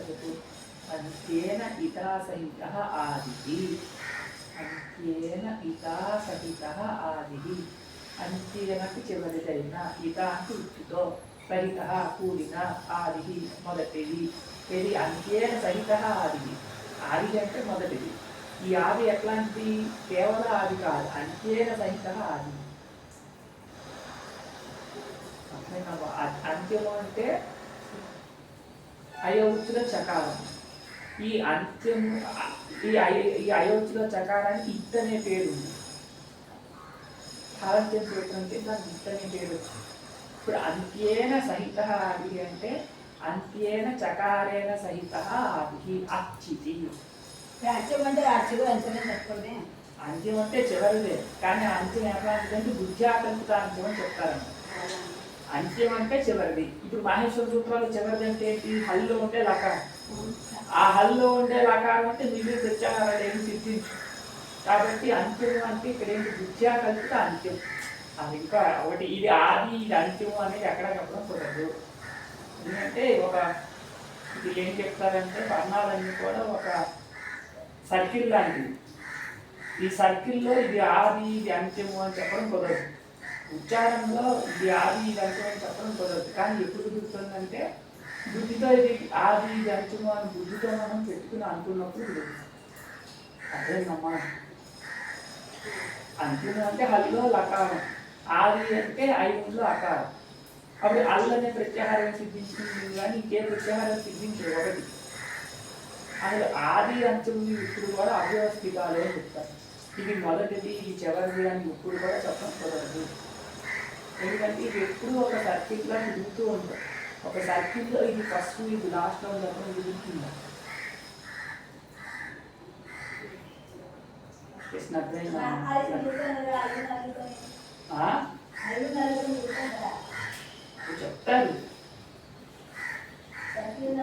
చెప్పు. అంత్యేన ఇతా సహితః ఆదిః. అంత్యేన ఇతా సహితః ఆదిః. అంత్యేనకి చివరిదైన, ఇత అంటే ఉచ్చుతో, సహితః కూడిన, ఆదిః మొదటిది. ఇది అంత్యేన సహితః ఆదిః. ఆది అంటే మొదటిది. ఈ ఆది ఎట్లాంటిది? కేవల ఆది కాదు, అంత్యేన సహితః ఆది. అంత్యము అంటే అయోచ్చులో చకారం. ఈ అంత్యము ఈ అయోచ్చులో చకారానికి ఇత్ అనే పేరు ఉంది. హాలంత్యం సూత్రం కింద ఇత్ అనే పేరు. ఇప్పుడు అంత్యేన సహితః ఆది అంటే అంత్యేన చకారేణ సహితః ఆది అచ్చితి. అంత్యం అంటే అచ్చులు అంచనే చెప్పండి. అంత్యం అంటే చివరిదే, కానీ అంత్యం ఎట్లాంటిదంటే బుద్ధ్యాకల్పిత అంత్యం అని చెప్తారంట. అంత్యం అంటే చివరిది. ఇప్పుడు మాహేశ్వర సూత్రాలు చివరిది అంటే ఏంటి? హల్లో ఉండే లకారం. ఆ హల్లో ఉండే లకారం అంటే మిగిలిన ప్రత్యాహారాలు ఏమి సిద్ధించు. కాబట్టి అంత్యం అంటే ఇక్కడ ఏంటి? బుద్ధ్యాకల్పిత అంత్యం. అది ఇంకా ఒకటి, ఇది ఆది ఇది అంత్యం అనేది ఎక్కడ చెప్పడం కుదరదు. ఎందుకంటే ఇది ఏం చెప్తారంటే వర్ణాలన్నీ కూడా ఒక సర్కిల్ లాంటివి. ఈ సర్కిల్లో ఇది ఆది ఇది అంత్యము అని చెప్పడం కుదరదు. ఉచ్చారంలో ఇది ఆది ఇది అంత్యం అని చెప్పడం కుదరదు. కానీ ఎప్పుడు కుదురుతుందంటే బుద్ధితో ఇది ఆది ఇది అంత్యము అని బుద్ధితో మనం పెట్టుకుని అనుకున్నప్పుడు కుదురుతుంది. అదేనమ్మా. అంత్యము అంటే హల్లో లకారం, ఆది అంటే ఐదులో అకారం. అప్పుడు అల్ అనే ప్రత్యాహారం సిద్ధించింది, కానీ ఇంకే ప్రత్యాహారం సిద్ధించదు. ఒకటి అసలు ఆది అంత్యములు ఇప్పుడు కూడా అవ్యవస్థితాలు అని చెప్తారు. ఇది మొదటిది ఇది చివరిది అని ఇప్పుడు కూడా చెప్పడం కుదరదు. ఎందుకంటే ఇది ఎప్పుడు ఒక సర్కిల్లా తిరుగుతూ ఉంటాం. ఒక సర్కిల్లో ఇది ఫస్ట్ ఇది లాస్ట్లో ఉన్నప్పుడు తిరుగుతుంది. చెప్తారు,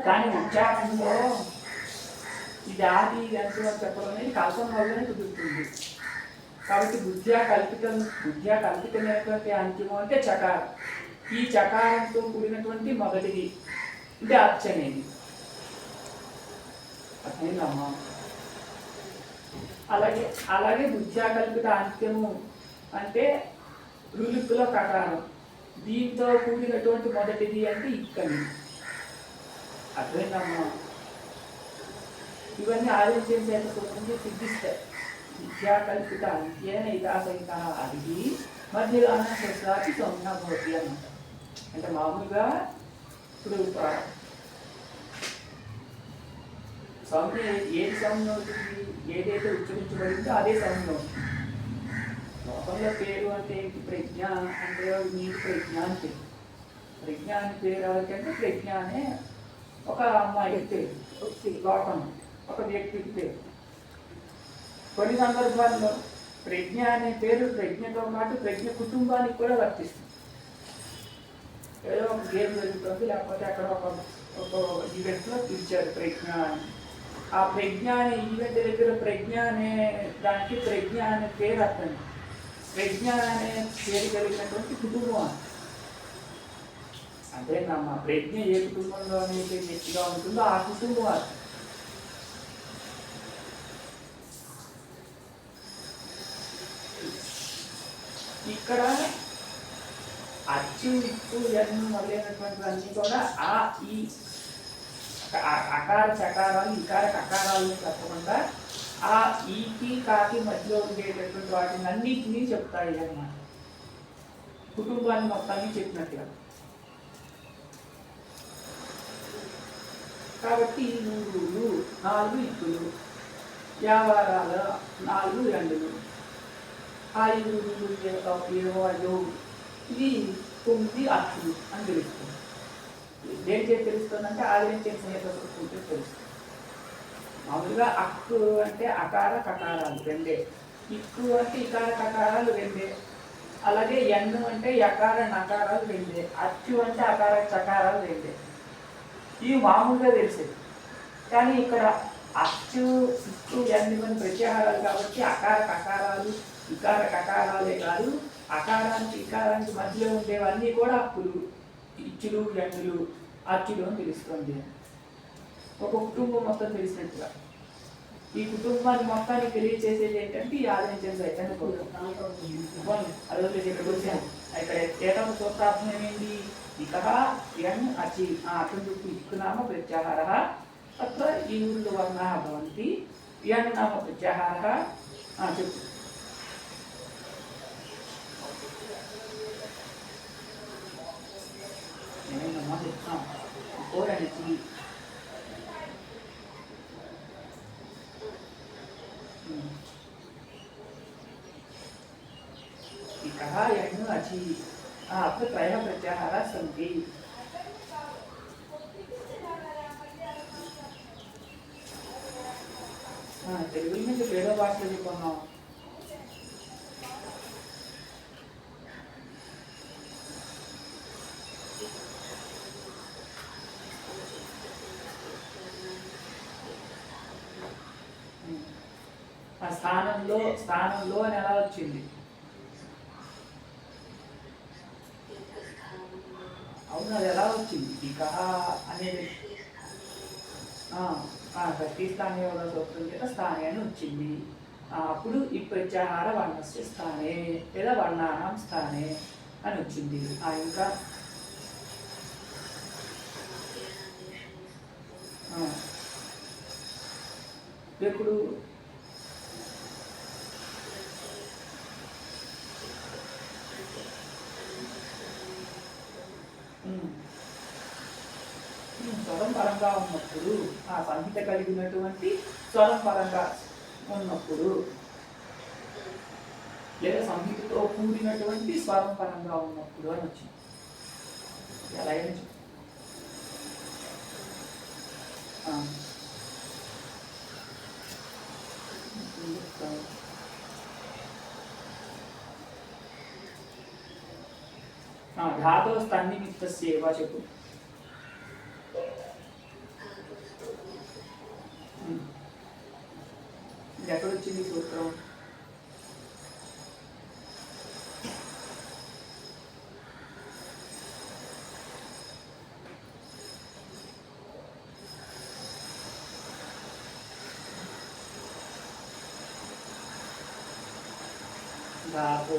కానీ ఉచ్చారణలో ఇది ఆది ఇది అంత్యం అని చెప్పడం అనేది కల్పన వల్లనే కుదురుతుంది. కాబట్టి బుద్ధ్యా కల్పితమైనటువంటి అంత్యము అంటే చకారం. ఈ చకారంతో కూడినటువంటి మొదటిది ఇది అచ్చ అనేది. అర్థమైందమ్మా? అలాగే బుద్ధ్యా కల్పిత అంత్యము అంటే రులుక్కులో కకారం. దీంతో కూడినటువంటి మొదటిది అంటే ఇక్కడి. అర్థమైందమ్మా? ఇవన్నీ ఆలోచన చేత సూత్రంలో సిద్ధిస్తాయి. విద్యాకల్పిత అంత్యేన ఇతా సహితః ఆదిః మధ్యలో శస్త్రాచి సంజ్ఞా భవతి అన్నమాట. అంటే మామూలుగా ఇప్పుడు సంజ్ఞ ఏది సంజ్ఞ అవుతుంది? ఏదైతే ఉచ్చరించబడిందో అదే సంజ్ఞ అవుతుంది. లోకంలో పేరు అంటే ఏంటి? ప్రజ్ఞ అంటే నీకు ప్రజ్ఞ అంటే. ప్రజ్ఞ అని పేరు ఎవరికంటే ప్రజ్ఞ అనే ఒక అమ్మాయికి పేరు, లోకం ఒక వ్యక్తికి పేరు. కొన్ని సందర్భాల్లో ప్రజ్ఞ అనే పేరు ప్రజ్ఞతో పాటు ప్రజ్ఞ కుటుంబానికి కూడా వర్తిస్తుంది. ఏదో ఒక గేమ్ జరుగుతుంది, లేకపోతే అక్కడ ఒక ఈవెంట్లో పిలిచారు ప్రజ్ఞ అని. ఆ ప్రజ్ఞ అనే ఈవెంట్ దగ్గర ప్రజ్ఞ అనే దానికి ప్రజ్ఞ అనే పేరు అర్థం. ప్రజ్ఞ అనే పేరు కలిగినటువంటి కుటుంబం అంతేనమ్మా. ప్రజ్ఞ ఏ కుటుంబంలో అయితే వ్యక్తిగా ఉంటుందో ఆ కుటుంబం అర్థం. ఇక్కడ అచ్చు ఇచ్చు ఎన్ను మొదలైనటువంటివన్నీ కూడా ఆ ఈ అకార చకారాలు ఇకార కకారాలు చెప్పకుండా ఆ ఈకి కాకి మధ్యలో ఉండేటటువంటి వాటిని అన్నిటినీ చెప్తాయి అన్నమాట. కుటుంబాన్ని మొత్తాన్ని చెప్పినట్టుగా. కాబట్టి 3 4 ఇక్కులు, వ్యాపారాలు 4 2లు, 5 7 ఇది 9 అచ్చులు అని తెలుస్తుంది. దేనికే తెలుస్తుందంటే ఆదించే స్నేహితులు తెలుస్తుంది. మామూలుగా అక్కు అంటే అకార కకారాలు రెండే, ఇక్కు అంటే ఇకార కకారాలు రెండే, అలాగే ఎన్ను అంటే యకార నకారాలు రెండే, అచ్చు అంటే అకార చకారాలు రెండే. ఇవి మామూలుగా తెలిసేది. కానీ ఇక్కడ అచ్చు ఇక్కు ఎన్ను అని ప్రత్యాహారాలు కాబట్టి అకార కకారాలు ఇకార కకారాలే కాదు, అకారానికి ఇకారానికి మధ్యలో ఉండేవన్నీ కూడా అప్పులు, ఇచ్చులు ఎన్నులు అచ్చులు అని తెలుస్తుంది. ఒక కుటుంబం మొత్తం తెలిసినట్టుగా. ఈ కుటుంబాన్ని మొత్తాన్ని తెలియచేసేది ఏంటంటే ఈ ఆదించేది అయితే అదే ఇక్కడికి వచ్చాను. ఇక్కడ ఏటం సూత్రార్థం ఏమైంది? ఇక ఇయన్ అచి అర్థం చెప్పు ఇక్కు నామ ప్రత్యాహార అత్ర ఈ ఊళ్ళో వర్ణ భవంతి ఇయన్ నామ ప్రత్యాహార చెప్పు. నేనమ్మా చెప్తాను కోరనికి इकः यण् अचि अत्र त्रयः प्रत्याहाराः सन्ति. తెలుగు నుంచి వేరే భాషలో చెప్పుకున్నాం. ఆ స్థానంలో అని ఎలా వచ్చింది? అవును, అది ఎలా వచ్చింది? ఇక అనేది ప్రతి స్థానే సూత్రం చేత స్థానే అని వచ్చింది. అప్పుడు ఈ ప్రత్యాహార వర్ణస్య స్థానే లేదా వర్ణానాం స్థానే అని వచ్చింది. ఇంకా ఎప్పుడు స్వరం పరంగా ఉన్నప్పుడు, ఆ సంహిత కలిగినటువంటి స్వరం పరంగా ఉన్నప్పుడు, లేదా సంహితతో కూడినటువంటి స్వరం పరంగా ఉన్నప్పుడు అని వచ్చింది. ఎలా అయినా ధాతో స్తన్నిమిత్తస్యేవ చెప్పు. ఎక్కడొచ్చింది సూత్రం? ధాతో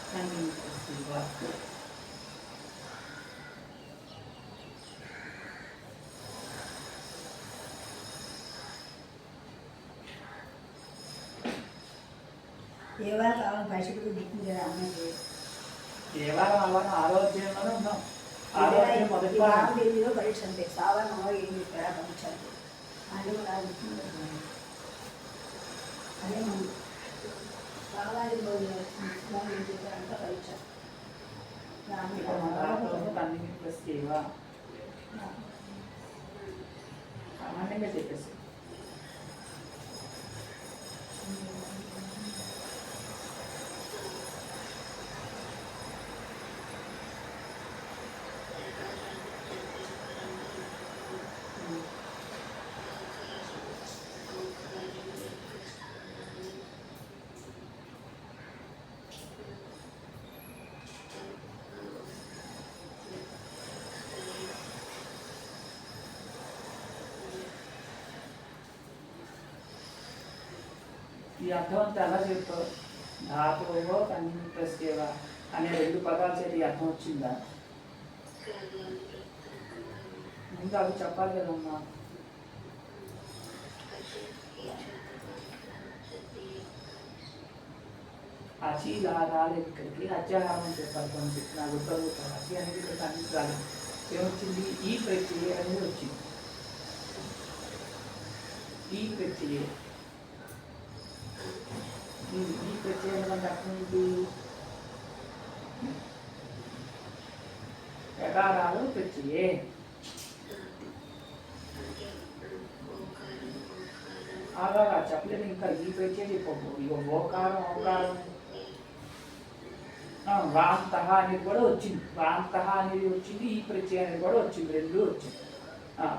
స్తన్నిమిత్తస్యేవ. ఏ వారం కావాలి పైసలు దిక్కు కదా అన్నది. ఏ వారం అవ్వాలి ఆరోగ్యంలోనే ఉన్నాం. ఆరోగ్యం మొదటి వారం ఢిల్లీలో పరీక్ష అంతే. సాధారణ ఏం చెప్పారా పరీక్ష అంటే అది కూడా అదే మనం కావాలి ఏం చెప్పారంటే పరీక్ష సామాన్యంగా చెప్పేసి ఈ అర్థం అంతా ఎలా చెప్తావు? ధాతువో తన్నిమిత్తస్యేవ అనే రెండు పదాలు చేతి అర్థం వచ్చిందా? ముందు అవి చెప్పాలి కదమ్మా. అచి రాలేదు ఇక్కడికి, అత్యాహారం చెప్పాలి కొంచెం నాకు ఉత్తరం. అచి అనేది ఇక్కడ తన్నికి రాలేదు. ఏమొచ్చింది? ఈ ప్రక్రియ అనేది వచ్చింది. ఈ ప్రక్రియ ఈ ప్రత్యేకమైన అర్థం ఏంటి? యకారాలు ప్రత్యయే. ఆగా చెప్పలేదు ఇంకా. ఈ ప్రత్యయ చెప్పు. ఇక ఓకారం ఓకారం వాంత అనేది కూడా వచ్చింది. వాంత అనేది వచ్చింది, ఈ ప్రత్యయ అనేది కూడా వచ్చింది. రెండు వచ్చింది.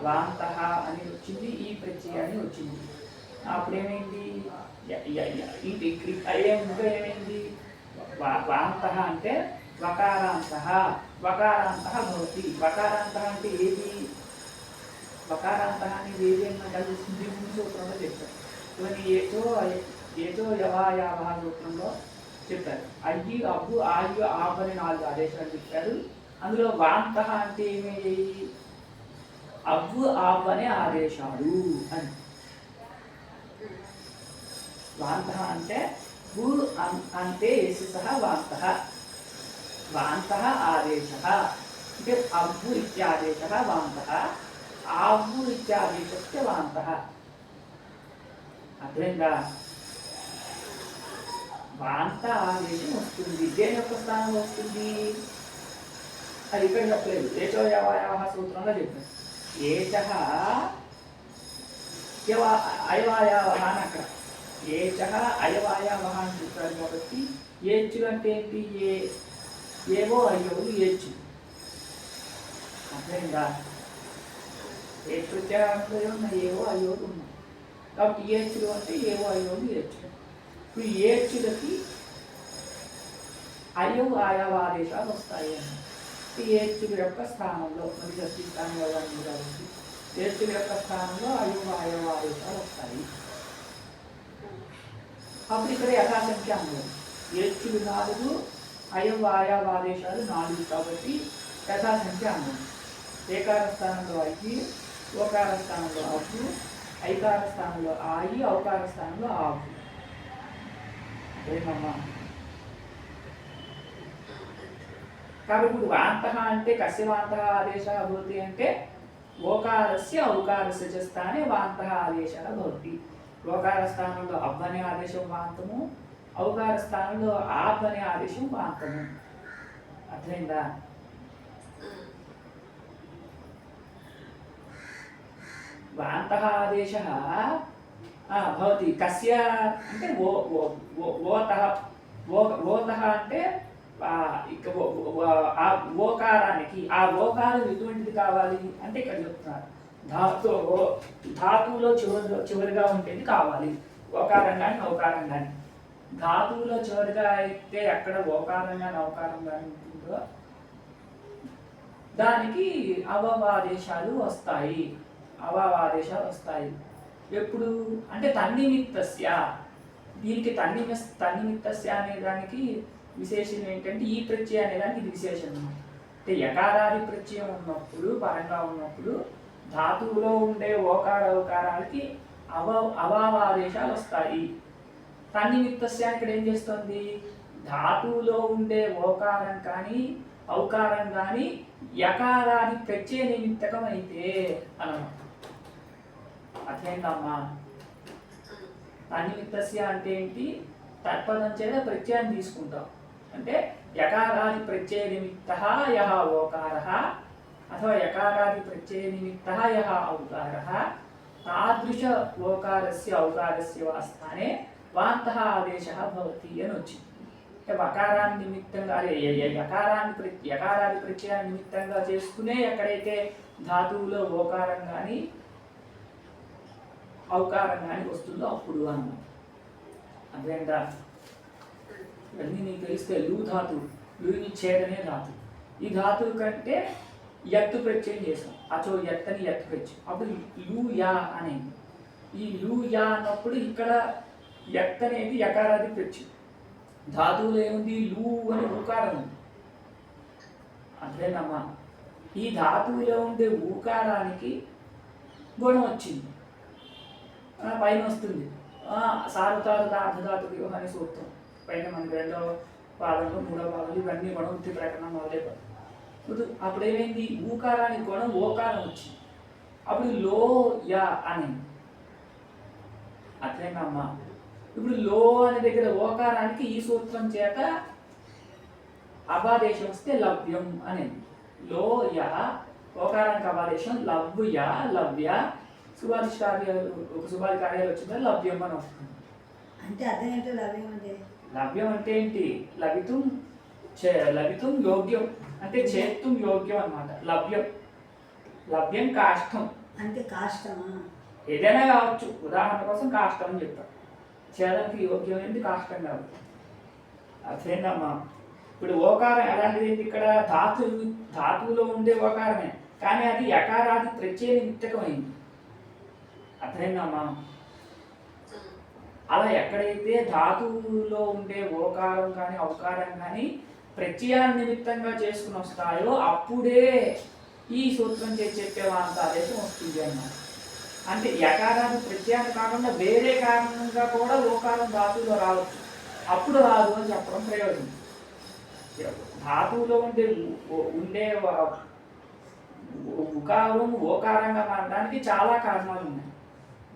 వాంత అనేది వచ్చింది, ఈ ప్రత్యయ అని వచ్చింది. అప్పుడేమైంది? ఇంకా ఏమైంది? వాంత అంటే వకారాంత. వకారాంత భవతి. వకారాంత అంటే ఏది? పకారాంత అని వేరే కలిసి ముందు సూత్రంలో చెప్తారు. ఇవన్నీ ఏదో యవాయావ సూత్రంలో చెప్పారు. అయ్యి అబ్బు ఆయు ఆబ్ అని 4 ఆదేశాలు చెప్పారు. అందులో వాంత అంటే ఏమి? అబ్బు ఆబ్ అనే ఆదేశాలు అని. వాంత అంటే భూ అంటే ఎస్ సహ వాంత. వాంత ఆదేశ అంటే అబ్బు ఇత్యాదేశ వాంత, ఆబ్బు ఇత్యాదేశస్య వాంత. అర్థమైందా? వాంత ఆదేశం వస్తుంది. దేని యొక్క స్థానంలో వస్తుంది? అది ఇక్కడ చెప్పలేదు. ఏచోయవాయవ సూత్రంలో చెప్పారు. ఏచః అయవాయవ అని అక్కడ. ఏచః అయవాయవ అని చెప్పారు కాబట్టి ఏచ్చు అంటే ఏంటి? ఏవో అయ్యోలు ఏచ్చు. అర్థమైందా? ఏచ్చు ప్రత్యేకంలో ఉన్నాయి, ఏవో అయ్యోలు ఉన్నాయి కాబట్టి ఏచులు అంటే ఏవో అయ్యోలు ఏచ్చు. ఇప్పుడు ఏచులకి అయ్యో ఆయవ ఆదేశాలు వస్తాయి అన్నమాట. ఏచుల యొక్క స్థానంలో మరి గట్టి స్థానంలో కాబట్టి ఏచుల యొక్క స్థానంలో అయ్యో ఆయవ ఆదేశాలు వస్తాయి. అప్పుడు ఇక్కడ యథాసంఖ్య అన్నారు. ఏచులు 4, అయ్యో ఆయవ ఆదేశాలు 4 కాబట్టి యథాసంఖ్య అన్నారు. ఏకార స్థానంలో అయ్యి, ఓకార స్థానంలో అబ్బు, ఐకార స్థానంలో ఆయి, ఔకార స్థానంలో ఆవు. ఏమమ్మా? కాబట్టి ఇప్పుడు వాంత అంటే కస్య వాంత ఆదేశ భవతి అంటే ఓకారస్య ఔకారస్య చ స్థానే వాంత ఆదేశ భవతి. ఓకార స్థానంలో అబ్ అనే ఆదేశం వాంతము, ఔకార స్థానంలో ఆబ్ అనే ఆదేశం వాంతము. అర్థమైందా? వాంత ఆదేశ భవతి కస్య అంటే ఓతః అంటే ఆ ఓకారానికి, ఆ ఓకారం ఎటువంటిది కావాలి అంటే ఇక్కడ చెప్తున్నారు. ధాతువులో చివరిగా ఉండేది కావాలి. ఓకారం కానీ ఔకారం కానీ. ధాతువులో చివరిగా అయితే ఎక్కడ ఓకారం కానీ ఔకారం కానీ ఉంటుందో దానికి అవవాదేశాలు వస్తాయి. అవవాదేశాలు వస్తాయి ఎప్పుడు అంటే తన్నిమిత్తస్య. దీనికి తన్నిమిత్తస్య అనే దానికి విశేషం ఏంటంటే ఈ ప్రత్యయం అనే దానికి ఇది విశేషం అన్నమాట. అంటే యకారాది ప్రత్యయం ఉన్నప్పుడు, పరంగా ఉన్నప్పుడు ధాతువులో ఉండే ఓకార ఔకారాలకి అవావాదేశాలు వస్తాయి. తన్నిమిత్తస్య ఇక్కడ ఏం చేస్తుంది? ధాతువులో ఉండే ఓకారం కానీ ఔకారం కానీ యకారాది ప్రత్యయ నిమిత్తకం అయితే అన్నమాట. అర్థమైందమ్మా? తన్నిమిత్తస్య అంటే ఏంటి? తత్పదం చేత ప్రత్యయాన్ని తీసుకుంటాం. అంటే యకారాది ప్రత్యయ నిమిత్తః యః ఓకారః అథవా యకారాది ప్రత్యయ నిమిత్తః యః ఔకారః తాదృశ ఓకారస్య ఔకారస్య వా స్థానే వాంతః ఆదేశः భవతి అని వచ్చింది. అంటే వకారాన్ని నిమిత్తంగా యకారాది ప్రత్యయాన్ని నిమిత్తంగా చేసుకునే ఎక్కడైతే ధాతువులో ఓకారం కానీ ఔకారం కానీ వస్తుందో అప్పుడు అన్నమాట. అదేంటా? ఇవన్నీ నీకు తెలిస్తే లూ ధాతువు, లూని ఛేదనే ధాతువు. ఈ ధాతువు కంటే ఎత్తు ప్రత్యయం చేసాం. అచో ఎత్తని ఎత్తు ప్రత్యయం. అప్పుడు లూ యా అనేది. ఈ లూ యా అన్నప్పుడు ఇక్కడ ఎత్ అనేది యకారాది ప్రత్యయం. ధాతువులో ఏముంది? లూ అని ఊకారం ఉంది. అదేనమ్మా? ఈ ధాతువులో ఉండే ఊకారానికి గుణం వచ్చింది, పైన వస్తుంది. సార్వతారుక అర్ధధాతుక అనే సూత్రం పైన మనకి 2వ పాదంలో 3వ పాదంలో ఇవన్నీ గుణవృత్తి ప్రకటన మొదలైపోతుంది. అప్పుడు ఏమైంది? ఊకారానికి గుణం ఓకారం వచ్చింది. అప్పుడు లో యా అని. అట్లేనమ్మా? ఇప్పుడు లో అనే దగ్గర ఓకారానికి ఈ సూత్రం చేత అబాదేశం వస్తే లవ్యం అనేది. లో యా ఓకారానికి అబాదేశం లవ్య లవ్య సుభాది కార్యాలు వచ్చిందా లవ్యం అని వస్తుంది. అంటే అర్థం ఏంటో లవ్యం అంటే? లవ్యం అంటే ఏంటి? లభితం యోగ్యం అంటే చేత్తుం యోగ్యం అన్నమాట. లవ్యం కాష్టం అంటే కాష్టమా? ఏదైనా కావచ్చు. ఉదాహరణ కోసం కాష్టం అని చెప్తాం. చేదనికి యోగ్యమైనది కాష్టం కాబట్టి. అదేంటమ్మా? ఇప్పుడు ఓకారం ఎలాంటిది? ఇక్కడ ధాతువులో ఉండే ఓకారమే. కానీ అది యకారాది ప్రత్యయ నిమిత్తకమైంది. అర్థమైందమ్మా? అలా ఎక్కడైతే ధాతువులో ఉండే ఓకారం కానీ ఔకారం కానీ ప్రత్యయాన్ని నిమిత్తంగా చేసుకుని వస్తాయో అప్పుడే ఈ సూత్రం చేసి చెప్పే వాంతాదేశం వస్తుంది అన్నమాట. అంటే యకారాన్ని ప్రత్యయాన్ని కాకుండా వేరే కారణంగా కూడా ఓకారం ధాతువులో రావచ్చు, అప్పుడు రాదు అని చెప్పడం ప్రయోజనం. ధాతువులో ఉండే ఉకారం ఓకారంగా మారడానికి చాలా కారణాలు ఉన్నాయి.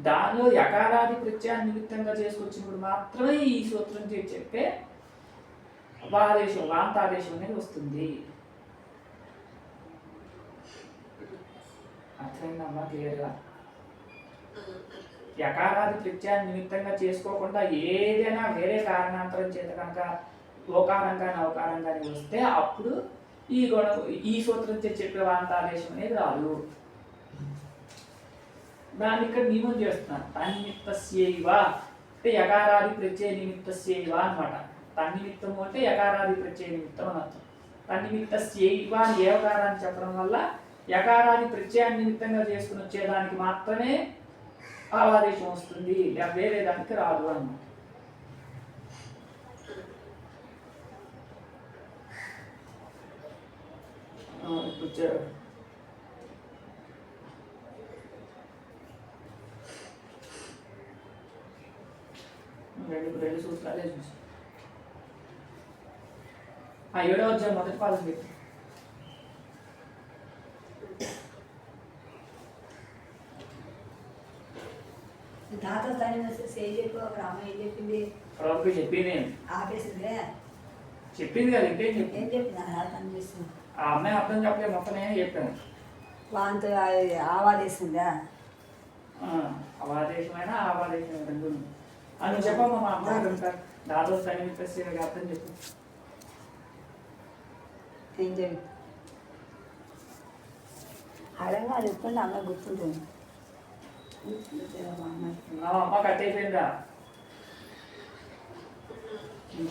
దానిలో యకారాది ప్రత్యయాన్ని నిమిత్తంగా చేసుకొచ్చినప్పుడు మాత్రమే ఈ సూత్రం చేసి చెప్పే వాదేశం వాంతాదేశం అనేది వస్తుంది. అర్థమైందమ్మా క్లియర్గా? యకారాది ప్రత్యయాన్ని నిమిత్తంగా చేసుకోకుండా ఏదైనా వేరే కారణాంతరం చేత కనుక ఓకారం కానీ అవకారం కానీ వస్తే అప్పుడు ఈ సూత్రం చేసి చెప్పే వాంతాదేశం అనేది రాదు. దాన్ని ఇక్కడ నియమం చేస్తున్నాను. తన్నిమిత్తస్యైవ అంటే యకారాది ప్రత్యయ నిమిత్తస్యైవ అనమాట. తన్నిమిత్తము అంటే యకారాది ప్రత్యయ నిమిత్తం అని అర్థం. తన్నిమిత్తస్యైవ అని ఏవకారాన్ని చెప్పడం వల్ల యకారాది ప్రత్యయాన్ని నిమిత్తంగా చేసుకుని వచ్చేదానికి మాత్రమే ఆవాదేశం వస్తుంది, వేరే దానికి రాదు అన్నమాట. రెండు సూత్రాలే చూసి 7వ అధ్యాయం మొదటి పాదం పెట్టి దాంతో తను ఏం చెప్పు అక్కడ అమ్మ ఏం చెప్పింది? ప్రభుకి చెప్పింది ఆపేసిందే చెప్పింది కదా, ఇంకేం ఏం చెప్పింది? చెప్పింది? అర్థం చేస్తుంది. ఆ అమ్మాయి అర్థం చెప్పలేదు, మొత్తం నేనే చెప్పాను. వాంతో ఆవాదేసిందా? అవాదేశమైన ఆవాదేశమైన రెండు అని చెప్పమ్మా. మా అమ్మ అర్థం కాదు. దాదాపు తనిమిత్తస్య అర్థం చెప్పు. ఏం చెప్పి అడగా అది ఎప్పుడు అమ్మాయి గుర్తుంటుంది. నా అమ్మ కట్టయిపోయిందా?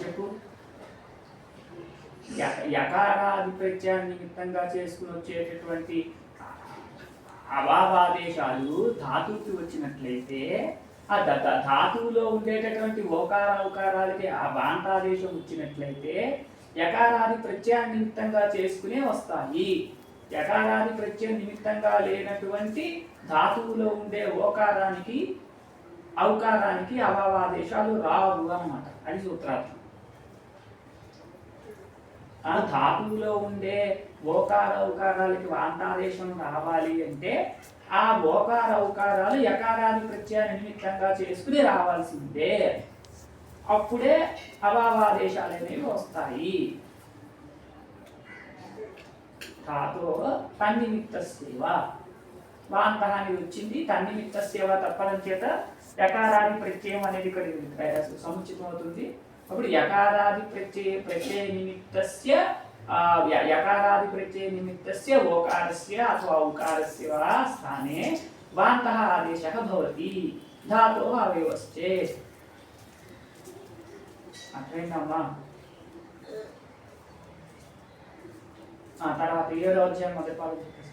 చెప్పు. యకారాది ప్రత్యయాన్ని నిమిత్తంగా చేసుకుని వచ్చేటటువంటి అవావాదేశాలు ధాతువుకి వచ్చినట్లయితే ఆ ధాతువులో ఉండేటటువంటి ఓకార ఔకారాలకి ఆ వాంతాదేశం వచ్చినట్లయితే యకారాది ప్రత్యయాన్ని నిమిత్తంగా చేసుకునే వస్తాయి. యకారాది ప్రత్యయం నిమిత్తంగా లేనటువంటి ధాతువులో ఉండే ఓకారానికి ఔకారానికి అవావాదేశాలు రావు అన్నమాట. అది సూత్రార్థం. ఆ ధాతువులో ఉండే ఓకార ఔకారాలకి వాంతాదేశం రావాలి అంటే ఆ ఓకార ఔకారాలు యకారాది ప్రత్యయ నిమిత్తంగా చేసుకుని రావాల్సిందే. అప్పుడే అవావాదేశాలు అనేవి వస్తాయి. ధాతో తన్నిమిత్తస్యవ వాంత అనేది వచ్చింది, తన్నిమిత్తస్యవ తప్పడం చేత యకారాది ప్రత్యయం అనేది ఇక్కడ సముచితం అవుతుంది. అప్పుడు యకారాది ప్రత్యయ నిమిత్తస్య యకారాది ప్రత్యయ నిమిత్తస్య ఓకారస్య అథవా ఔకారస్య వా స్థానే వాంతః ఆదేశः భవతి ధాతోః అవయవశ్చేత్. అర్థమైందమ్మా? తర్వాత 7వ అధ్యాయం మొదటి పాదం చెప్పేసి